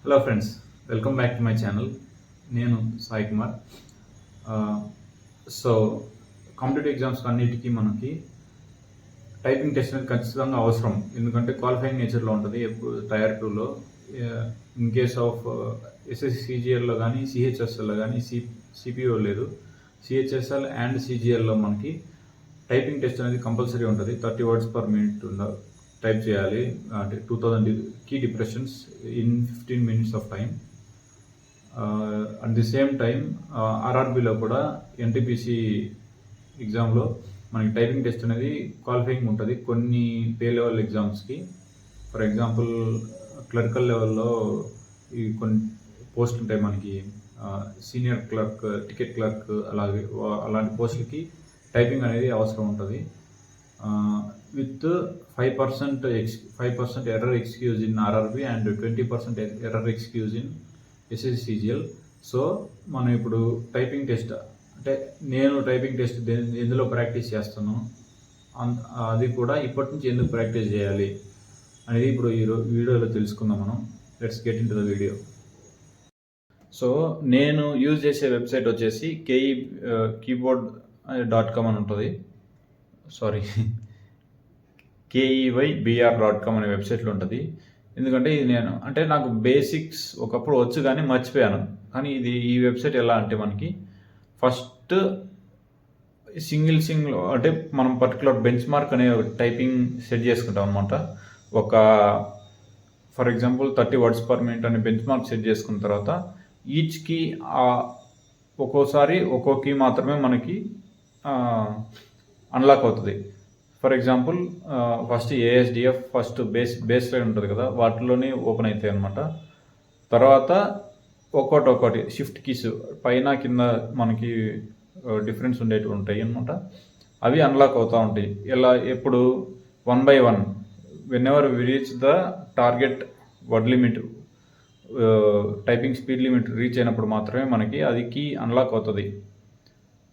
Hello friends, welcome back to my channel. నేను Sai Kumar. So competitive exams అన్నిటికీ మనకి typing test అనేది ఖచ్చితంగా అవసరం. ఎందుకంటే క్వాలిఫైయింగ్ నేచర్లో ఉంటుంది. ఎప్పుడు టైర్ 2లో ఇన్ కేస్ ఆఫ్ ఎస్ఎస్సి సిజిఎల్లో కానీ సిహెచ్ఎస్ఎల్లో కానీ సిపిఓ లేదు, సిహెచ్ఎస్ఎల్ అండ్ సిజిఎల్లో మనకి టైపింగ్ టెస్ట్ అనేది కంపల్సరీ ఉంటుంది. 30 words per minute టైప్ చేయాలి. అంటే 2000 key depressions in 15 minutes of time. At the same time ఆర్ఆర్బిలో కూడా ఎన్టీపీసీ ఎగ్జామ్లో మనకి టైపింగ్ టెస్ట్ అనేది క్వాలిఫైయింగ్ ఉంటుంది కొన్ని పే లెవెల్ ఎగ్జామ్స్కి. ఫర్ ఎగ్జాంపుల్ క్లరికల్ లెవెల్లో ఈ కొన్ని పోస్టులు ఉంటాయి మనకి, సీనియర్ క్లర్క్, టికెట్ క్లర్క్, అలాంటి పోస్టులకి టైపింగ్ అనేది అవసరం ఉంటుంది. With 5% error excuse in RRB and 20% error excuse in SSC CGL. So మనం ఇప్పుడు టైపింగ్ టెస్ట్ అంటే నేను టైపింగ్ టెస్ట్ ఎందులో ప్రాక్టీస్ చేస్తాను, అది కూడా ఇప్పటి నుంచి ఎందుకు ప్రాక్టీస్ చేయాలి అనేది ఇప్పుడు ఈ వీడియోలో తెలుసుకుందాం మనం. Let's get in to the video. So నేను యూజ్ చేసే వెబ్సైట్ వచ్చేసి keyboard.com అని ఉంటుంది. సారీ, KEYBR.com అనే వెబ్సైట్లో ఉంటుంది. ఎందుకంటే ఇది నాకు బేసిక్స్ ఒకప్పుడు వచ్చు కానీ మర్చిపోయాను. కానీ ఈ వెబ్సైట్ ఎలా అంటే మనకి ఫస్ట్ సింగిల్ అంటే మనం పర్టికులర్ బెంచ్ మార్క్ అనే టైపింగ్ సెట్ చేసుకుంటాం అనమాట. ఒక for example 30 words per minute అనే బెంచ్ మార్క్ సెట్ చేసుకున్న తర్వాత ఈచ్కి ఒక్కోసారి ఒక్కో కీ మాత్రమే మనకి అన్లాక్ అవుతుంది. For example first ASDF first base line ఉంటుంది కదా, వాటిలోనే ఓపెన్ అవుతాయి అనమాట. తర్వాత ఒక్కోటి షిఫ్ట్ కీస్ పైన కింద మనకి డిఫరెన్స్ ఉండేటివి ఉంటాయి అనమాట. అవి అన్లాక్ అవుతూ ఉంటాయి. ఎలా ఎప్పుడు 1 by 1 whenever we reach the target word limit, typing speed limit reach అయినప్పుడు మాత్రమే మనకి అది కీ అన్లాక్ అవుతుంది.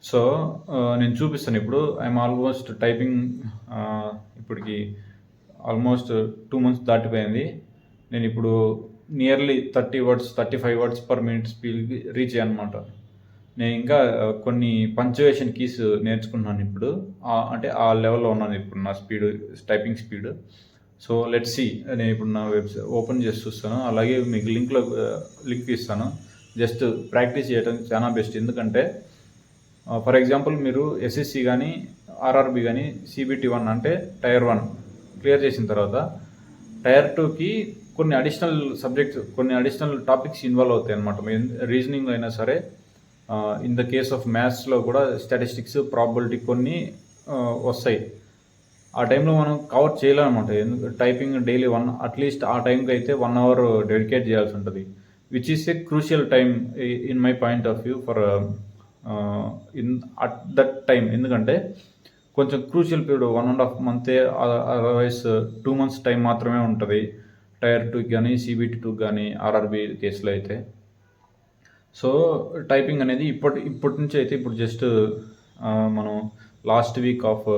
సో నేను చూపిస్తాను ఇప్పుడు. ఐఎమ్ ఆల్మోస్ట్ టైపింగ్ ఇప్పటికి ఆల్మోస్ట్ 2 months దాటిపోయింది. నేను ఇప్పుడు నియర్లీ 35 words per minute స్పీడ్కి రీచ్ అయ్యాను అనమాట. నేను ఇంకా కొన్ని పంక్చుయేషన్ కీస్ నేర్చుకున్నాను ఇప్పుడు. అంటే ఆ లెవెల్లో ఉన్నాను ఇప్పుడు నా typing speed. So let's see. నేను ఇప్పుడు నా వెబ్సైట్ ఓపెన్ చేసి చూస్తాను, అలాగే మీకు లింక్ ఇస్తాను. జస్ట్ ప్రాక్టీస్ చేయడం చాలా బెస్ట్. ఎందుకంటే ఫర్ ఎగ్జాంపుల్ మీరు ఎస్ఎస్సి కానీ ఆర్ఆర్బి కానీ సిబిటి 1 అంటే టైర్ 1 క్లియర్ చేసిన తర్వాత టైర్ 2కి కొన్ని అడిషనల్ టాపిక్స్ ఇన్వాల్వ్ అవుతాయి అనమాట. రీజనింగ్ అయినా సరే, ఇన్ ద కేస్ ఆఫ్ మ్యాథ్స్లో కూడా స్టాటిస్టిక్స్, ప్రాబబిలిటీ కొన్ని వస్తాయి. ఆ టైంలో మనం కవర్ చేయలేమన్నమాట. టైపింగ్ డైలీ అట్లీస్ట్ ఆ టైంకి అయితే 1 hour డెడికేట్ చేయాల్సి ఉంటుంది, which is a crucial time in my point of view for at that time. ఎందుకంటే కొంచెం crucial period 1.5 month, otherwise 2 months time మాత్రమే ఉంటుంది టైర్ 2కి కానీ సిబిటి 2 కానీ ఆర్ఆర్బి కేసులో అయితే. సో టైపింగ్ అనేది ఇప్పటి నుంచి అయితే ఇప్పుడు జస్ట్ మనం లాస్ట్ వీక్ ఆఫ్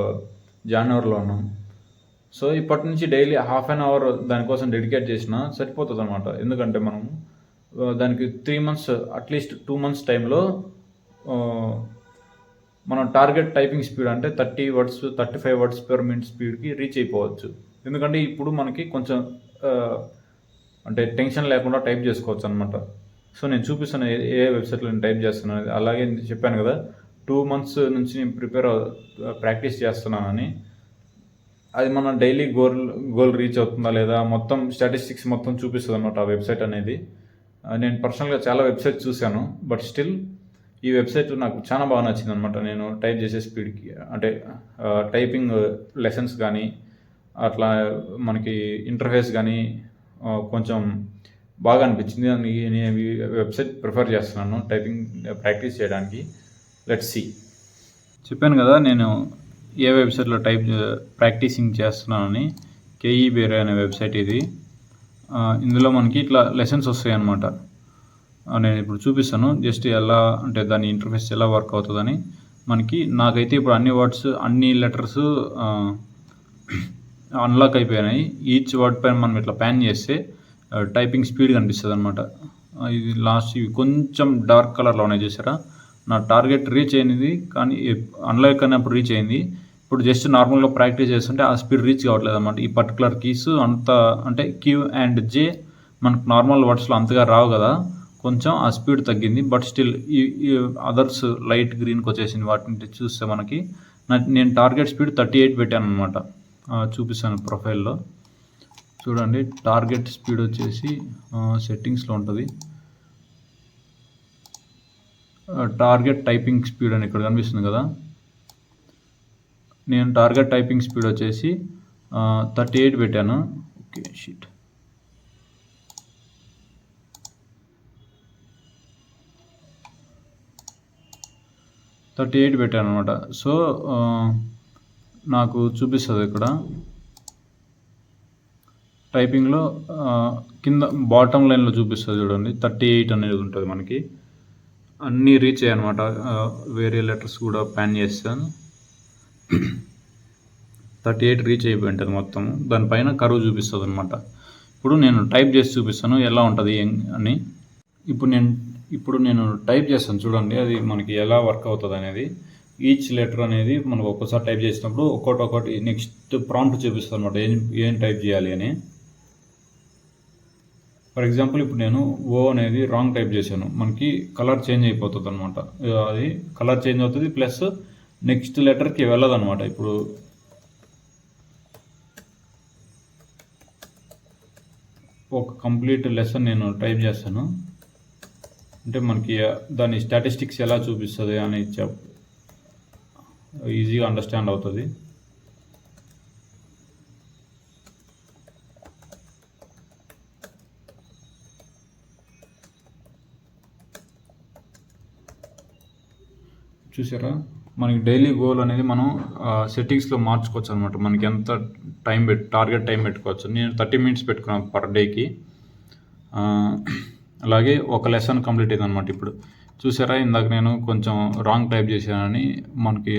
జనవరిలో ఉన్నాం. సో ఇప్పటి నుంచి డైలీ 1/2 hour దానికోసం డెడికేట్ చేసినా సరిపోతుంది అనమాట. ఎందుకంటే మనం దానికి 3 months అట్లీస్ట్ 2 months టైంలో మనం టార్గెట్ టైపింగ్ స్పీడ్ అంటే 35 words per minute స్పీడ్కి రీచ్ అయిపోవచ్చు. ఎందుకంటే ఇప్పుడు మనకి కొంచెం అంటే టెన్షన్ లేకుండా టైప్ చేసుకోవచ్చు అనమాట. సో నేను చూపిస్తాను ఏ వెబ్సైట్లో నేను టైప్ చేస్తున్నాను. అలాగే చెప్పాను కదా 2 months నుంచి నేను ప్రాక్టీస్ చేస్తున్నానని. అది మన డైలీ గోల్ రీచ్ అవుతుందా లేదా మొత్తం స్టాటిస్టిక్స్ మొత్తం చూపిస్తుంది అనమాట ఆ వెబ్సైట్ అనేది. నేను పర్సనల్గా చాలా వెబ్సైట్స్ చూశాను, బట్ స్టిల్ ఈ వెబ్సైట్ నాకు చాలా బాగా నచ్చింది అనమాట. నేను టైప్ చేసే స్పీడ్కి అంటే టైపింగ్ లెసన్స్ కానీ అట్లా మనకి ఇంటర్ఫేస్ కానీ కొంచెం బాగా అనిపించింది. నేను ఈ వెబ్సైట్ ప్రిఫర్ చేస్తున్నాను టైపింగ్ ప్రాక్టీస్ చేయడానికి. Let's see. చెప్పాను కదా నేను ఏ వెబ్సైట్లో ప్రాక్టీసింగ్ చేస్తున్నానని. కేఈబీఆర్ అనే వెబ్సైట్ ఇది. ఇందులో మనకి ఇట్లా లెసన్స్ వస్తాయి అన్నమాట. నేను ఇప్పుడు చూపిస్తాను జస్ట్ ఎలా అంటే దాని ఇంటర్ఫేస్ ఎలా వర్క్ అవుతుందని. నాకైతే ఇప్పుడు అన్ని లెటర్స్ అన్లాక్ అయిపోయినాయి. ఈచ్ వర్డ్ పైన మనం ఇట్లా ప్యాన్ చేస్తే టైపింగ్ స్పీడ్ కనిపిస్తుంది అనమాట. ఇది లాస్ట్ ఇవి కొంచెం డార్క్ కలర్లో ఉన్నాయి చూసారా. నా టార్గెట్ రీచ్ అయింది, కానీ అన్లాక్ అయినప్పుడు రీచ్ అయింది. ఇప్పుడు జస్ట్ నార్మల్గా ప్రాక్టీస్ చేస్తుంటే ఆ స్పీడ్ రీచ్ కావట్లేదు అనమాట. ఈ పర్టికులర్ కీస్ అంత అంటే క్యూ అండ్ జే మనకు నార్మల్ వర్డ్స్లో అంతగా రావు కదా, కొంచెం ఆ స్పీడ్ తగ్గింది. బట్ స్టిల్ ఈ అదర్స్ లైట్ గ్రీన్కి వచ్చేసింది. వాటిని చూస్తే మనకి నేను టార్గెట్ స్పీడ్ 38 పెట్టాను అనమాట. చూపిస్తాను ప్రొఫైల్లో చూడండి. టార్గెట్ స్పీడ్ వచ్చేసి సెట్టింగ్స్లో ఉంటుంది. టార్గెట్ టైపింగ్ స్పీడ్ అని ఇక్కడ కనిపిస్తుంది కదా. నేను టార్గెట్ టైపింగ్ స్పీడ్ వచ్చేసి 38 పెట్టాను. Okay sheet. పెట్టాను అనమాట. సో నాకు చూపిస్తుంది ఇక్కడ టైపింగ్లో కింద బాటమ్ లైన్లో చూపిస్తుంది చూడండి. 38 అనేది ఉంటుంది మనకి. అన్నీ రీచ్ అయ్యాయి అనమాట. వేరే లెటర్స్ కూడా ప్యాన్ చేస్తాను. 38 రీచ్ అయిపోయి ఉంటుంది మొత్తం. దానిపైన కరువు చూపిస్తుంది అనమాట. ఇప్పుడు నేను టైప్ చేసి చూపిస్తాను ఎలా ఉంటుంది అని. ఇప్పుడు నేను టైప్ చేస్తాను చూడండి, అది మనకి ఎలా వర్క్ అవుతుంది అనేది. ఈచ్ లెటర్ అనేది మనకు ఒక్కోసారి టైప్ చేసినప్పుడు ఒక్కొక్కటి నెక్స్ట్ ప్రాంప్ట్ చూపిస్తుంది అనమాట, ఏం టైప్ చేయాలి అని. ఫర్ ఎగ్జాంపుల్ ఇప్పుడు నేను ఓ అనేది రాంగ్ టైప్ చేశాను, మనకి కలర్ చేంజ్ అయిపోతుంది అనమాట. అది కలర్ చేంజ్ అవుతుంది, ప్లస్ నెక్స్ట్ లెటర్కి వెళ్ళదు అనమాట. ఇప్పుడు ఒక కంప్లీట్ లెసన్ నేను టైప్ చేస్తాను అంటే మనకి దాని స్టాటిస్టిక్స్ ఎలా చూపిస్తుంది అని ఈజీగా అండర్స్టాండ్ అవుతుంది. చూసారా, మనకి డైలీ గోల్ అనేది మనం సెట్టింగ్స్లో మార్చుకోవచ్చు అనమాట. మనకి ఎంత టార్గెట్ టైం పెట్టుకోవచ్చు. నేను 30 minutes పెట్టుకున్నాను పర్ డేకి. అలాగే ఒక లెసన్ కంప్లీట్ అయింది అనమాట. ఇప్పుడు చూసారా, ఇందాక నేను కొంచెం రాంగ్ టైప్ చేశానని మనకి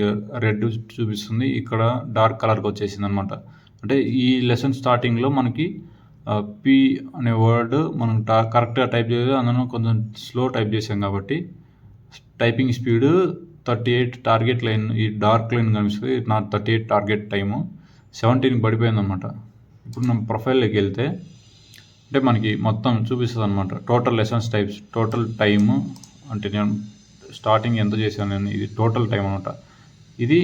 రెడ్ చూపిస్తుంది, ఇక్కడ డార్క్ కలర్కి వచ్చేసింది అనమాట. అంటే ఈ లెసన్ స్టార్టింగ్లో మనకి పి అనే వర్డ్ మనం కరెక్ట్గా టైప్ చేయలేదు, అందులో కొంచెం స్లో టైప్ చేసాం కాబట్టి టైపింగ్ స్పీడ్ 38 టార్గెట్ లైన్, ఈ డార్క్ లైన్ కనిపిస్తుంది, నా 38 టార్గెట్ టైము 17కి పడిపోయింది అనమాట. ఇప్పుడు మనం ప్రొఫైల్లోకి వెళ్తే అంటే మనకి మొత్తం చూపిస్తుంది అనమాట. Total lessons types, total time, అంటే నేను స్టార్టింగ్ ఎంత చేశాను నేను, ఇది టోటల్ టైం అనమాట. ఇది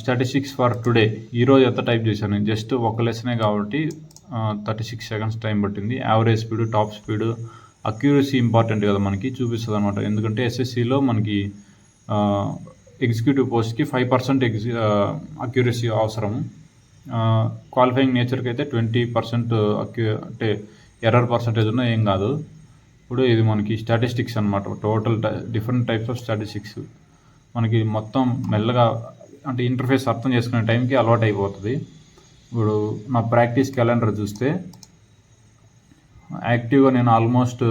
స్టాటిస్టిక్స్ ఫర్ టుడే, ఈరోజు ఎంత టైప్ చేశాను, జస్ట్ ఒక లెసనే కాబట్టి 36 seconds టైం పట్టింది. Average speed, top speed, accuracy important కదా మనకి, చూపిస్తుంది అనమాట. ఎందుకంటే ఎస్ఎస్సిలో మనకి ఎగ్జిక్యూటివ్ పోస్ట్కి 5% అక్యూరసీ అవసరం. క్వాలిఫైయింగ్ నేచర్కి అయితే 20% అంటే ఎర్రర్ పర్సంటేజ్ ఉన్నా ఏం కాదు. ఇప్పుడు ఇది మనకి స్టాటిస్టిక్స్ అనమాట. Total different types of statistics మనకి మొత్తం మెల్లగా అంటే ఇంటర్ఫేస్ అర్థం చేసుకునే టైంకి అలవాటు అయిపోతుంది. ఇప్పుడు నా ప్రాక్టీస్ క్యాలెండర్ చూస్తే యాక్టివ్గా నేను ఆల్మోస్ట్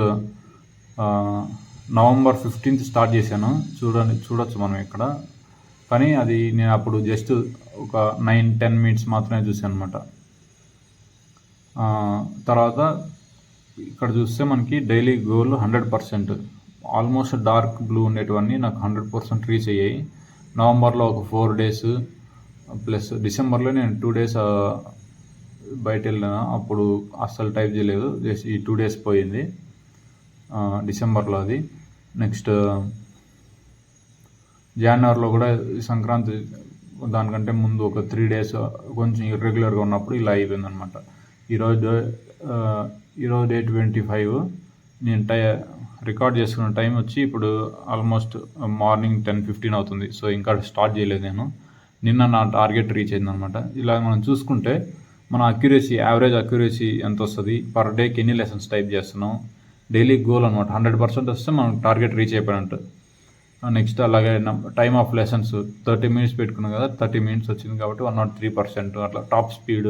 November 15th స్టార్ట్ చేశాను. చూడొచ్చు మనం ఇక్కడ. కానీ అది నేను అప్పుడు జస్ట్ ఒక 9-10 minutes మాత్రమే చూసాను అనమాట. తర్వాత ఇక్కడ చూస్తే మనకి daily goal 100%, almost dark blue ఉండేటివన్నీ నాకు 100% రీచ్ అయ్యాయి. నవంబర్లో ఒక 4 days ప్లస్ డిసెంబర్లో నేను 2 days బయట వెళ్ళాను, అప్పుడు అస్సలు టైప్ చేయలేదు, జస్ట్ ఈ 2 days పోయింది డిసెంబర్లో. అది నెక్స్ట్ జనవరిలో కూడా సంక్రాంతి దానికంటే ముందు ఒక 3 days కొంచెం ఇర్రెగ్యులర్గా ఉన్నప్పుడు ఇలా అయిపోయింది అనమాట. ఈరోజు డే 25, నేను రికార్డ్ చేసుకున్న టైం వచ్చి ఇప్పుడు ఆల్మోస్ట్ మార్నింగ్ 10:15 అవుతుంది. సో ఇంకా స్టార్ట్ చేయలేదు నేను. నిన్న నా టార్గెట్ రీచ్ అయిందనమాట. ఇలా మనం చూసుకుంటే మన అక్యురసీ, యావరేజ్ అక్యురసీ ఎంత వస్తుంది, పర్ డేకి ఎన్ని లెసన్స్ టైప్ చేస్తున్నాం, డైలీ గోల్ అనమాట. 100% వస్తే మనం టార్గెట్ రీచ్ అయిపోయినట్టు. నెక్స్ట్ అలాగే టైమ్ ఆఫ్ లెసన్స్ 30 minutes పెట్టుకున్నాం కదా, 30 minutes వచ్చింది కాబట్టి 103%. అట్లా top speed,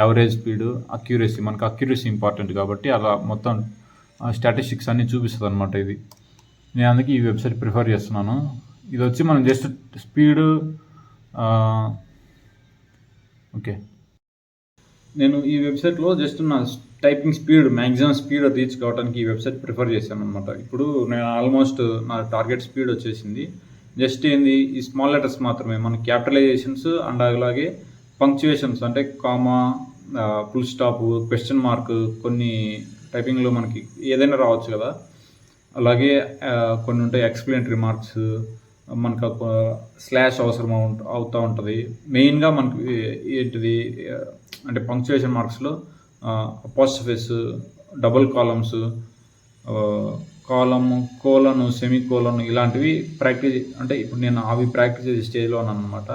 average speed, accuracy, మనకు అక్యురసీ ఇంపార్టెంట్ కాబట్టి అలా మొత్తం స్టాటిస్టిక్స్ అన్నీ చూపిస్తుంది అనమాట. ఇది నేను అందుకే ఈ వెబ్సైట్ ప్రిఫర్ చేస్తున్నాను. ఇది వచ్చి మనం జస్ట్ స్పీడ్, ఓకే, నేను ఈ వెబ్సైట్లో జస్ట్ నా typing speed maximum speed reach కావడానికి ఈ వెబ్సైట్ ప్రిఫర్ చేశాను అనమాట. ఇప్పుడు నేను ఆల్మోస్ట్ నా టార్గెట్ స్పీడ్ వచ్చేసింది. జస్ట్ ఏంది ఈ స్మాల్ లెటర్స్ మాత్రమే, మన క్యాపిటలైజేషన్స్ అండ్ అలాగే పంక్చుయేషన్స్ అంటే comma, full stop, question mark, కొన్ని టైపింగ్లో మనకి ఏదైనా రావచ్చు కదా. అలాగే కొన్ని ఉంటాయి ఎక్స్ప్లెనేటరీ మార్క్స్, మనకు స్లాష్ అవసరం అవుతూ ఉంటుంది. మెయిన్గా మనకి ఏంటిది అంటే పంక్చుయేషన్ మార్క్స్లో అపోస్ట్రఫీస్, డబుల్ కాలమ్స్, కాలము, కోలను, సెమీ కోలను ఇలాంటివి ప్రాక్టీస్, అంటే ఇప్పుడు నేను అవి ప్రాక్టీస్ చేసే స్టేజ్లో ఉన్నాను అనమాట.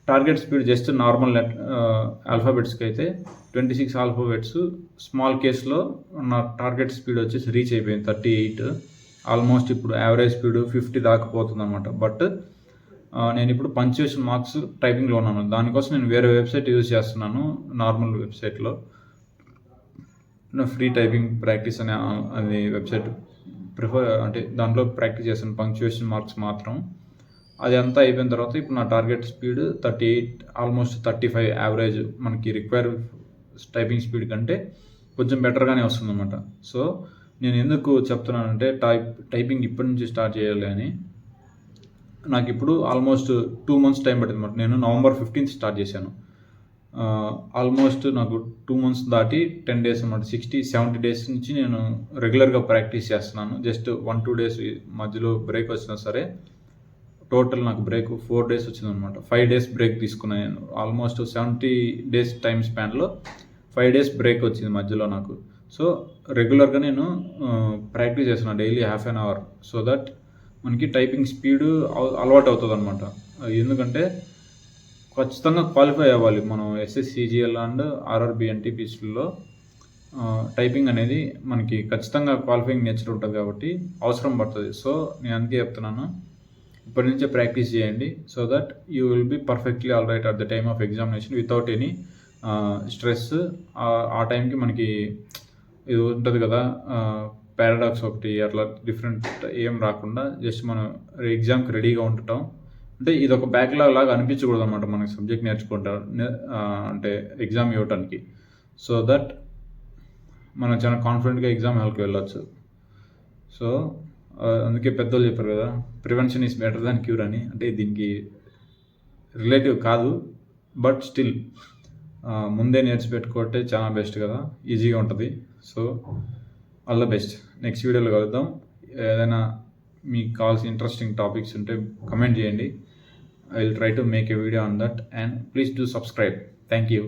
టార్గెట్ స్పీడ్ జస్ట్ నార్మల్ ఆల్ఫాబెట్స్కి అయితే 26 ఆల్ఫాబెట్స్ స్మాల్ కేస్లో నా టార్గెట్ స్పీడ్ వచ్చేసి రీచ్ అయిపోయింది 38. ఆల్మోస్ట్ ఇప్పుడు యావరేజ్ స్పీడ్ 50 దాకపోతుంది అనమాట. బట్ నేను ఇప్పుడు పంక్చుయేషన్ మార్క్స్ టైపింగ్లో ఉన్నాను. దానికోసం నేను వేరే వెబ్సైట్ యూజ్ చేస్తున్నాను. నార్మల్ వెబ్సైట్లో ఫ్రీ టైపింగ్ ప్రాక్టీస్ అనే వెబ్సైట్ ప్రిఫర్, అంటే దాంట్లో ప్రాక్టీస్ చేస్తాను పంక్చుయేషన్ మార్క్స్ మాత్రం. అది అంతా అయిపోయిన తర్వాత ఇప్పుడు నా టార్గెట్ స్పీడ్ 38, ఆల్మోస్ట్ 35 యావరేజ్. మనకి రిక్వైర్ టైపింగ్ స్పీడ్ కంటే కొంచెం బెటర్గానే వస్తుందన్నమాట. సో నేను ఎందుకు చెప్తున్నానంటే టైపింగ్ ఇప్పటి నుంచి స్టార్ట్ చేయాలి అని. నాకు ఇప్పుడు ఆల్మోస్ట్ 2 months టైం పట్టింది అనమాట. నేను November 15th స్టార్ట్ చేశాను. ఆల్మోస్ట్ నాకు 2 months దాటి 10 days అనమాట. 60-70 days నుంచి నేను రెగ్యులర్గా ప్రాక్టీస్ చేస్తున్నాను. జస్ట్ 1-2 days మధ్యలో బ్రేక్ వచ్చినా సరే, టోటల్ నాకు బ్రేక్ 4 days వచ్చిందనమాట. 5 days బ్రేక్ తీసుకున్నాను నేను. ఆల్మోస్ట్ 70 days టైం స్పాన్లో 5 days బ్రేక్ వచ్చింది మధ్యలో నాకు. సో రెగ్యులర్గా నేను ప్రాక్టీస్ చేస్తున్నాను daily ½ an hour, so that మనకి టైపింగ్ స్పీడ్ అలవాటు అవుతుంది అనమాట. ఎందుకంటే ఖచ్చితంగా క్వాలిఫై అవ్వాలి మనం SSCGL అండ్ RRB NTPCలో. టైపింగ్ అనేది మనకి ఖచ్చితంగా క్వాలిఫైయింగ్ నేచర్ ఉంటుంది కాబట్టి అవసరం పడుతుంది. సో నేను అందుకే చెప్తున్నాను, ఇప్పటి నుంచే ప్రాక్టీస్ చేయండి. So that you will be perfectly all right at the time of examination without any stress. ఆ టైంకి మనకి ఇది ఉంటుంది కదా, పారాడాక్స్ ఒకటి అట్లా డిఫరెంట్ ఏం రాకుండా జస్ట్ మనం ఎగ్జామ్కి రెడీగా ఉండటం. అంటే ఇది ఒక బ్యాక్లాగ్ లాగా అనిపించకూడదు అనమాట మనకి సబ్జెక్ట్ నేర్చుకుంటారు అంటే ఎగ్జామ్ ఇవ్వటానికి. సో దట్ మనం చాలా కాన్ఫిడెంట్గా ఎగ్జామ్ హాల్కి వెళ్ళొచ్చు. సో అందుకే పెద్దోళ్ళు చెప్పారు కదా, prevention is better than cure అని. అంటే దీనికి రిలేటివ్ కాదు, బట్ స్టిల్ ముందే నేర్చిపెట్టుకుంటే చాలా బెస్ట్ కదా, ఈజీగా ఉంటుంది. So all the best. Next వీడియోలో కలుద్దాం. ఏదైనా మీకు కావాల్సిన ఇంట్రెస్టింగ్ టాపిక్స్ ఉంటే కమెంట్ చేయండి. I will try to make a video on that, and please do subscribe. Thank you.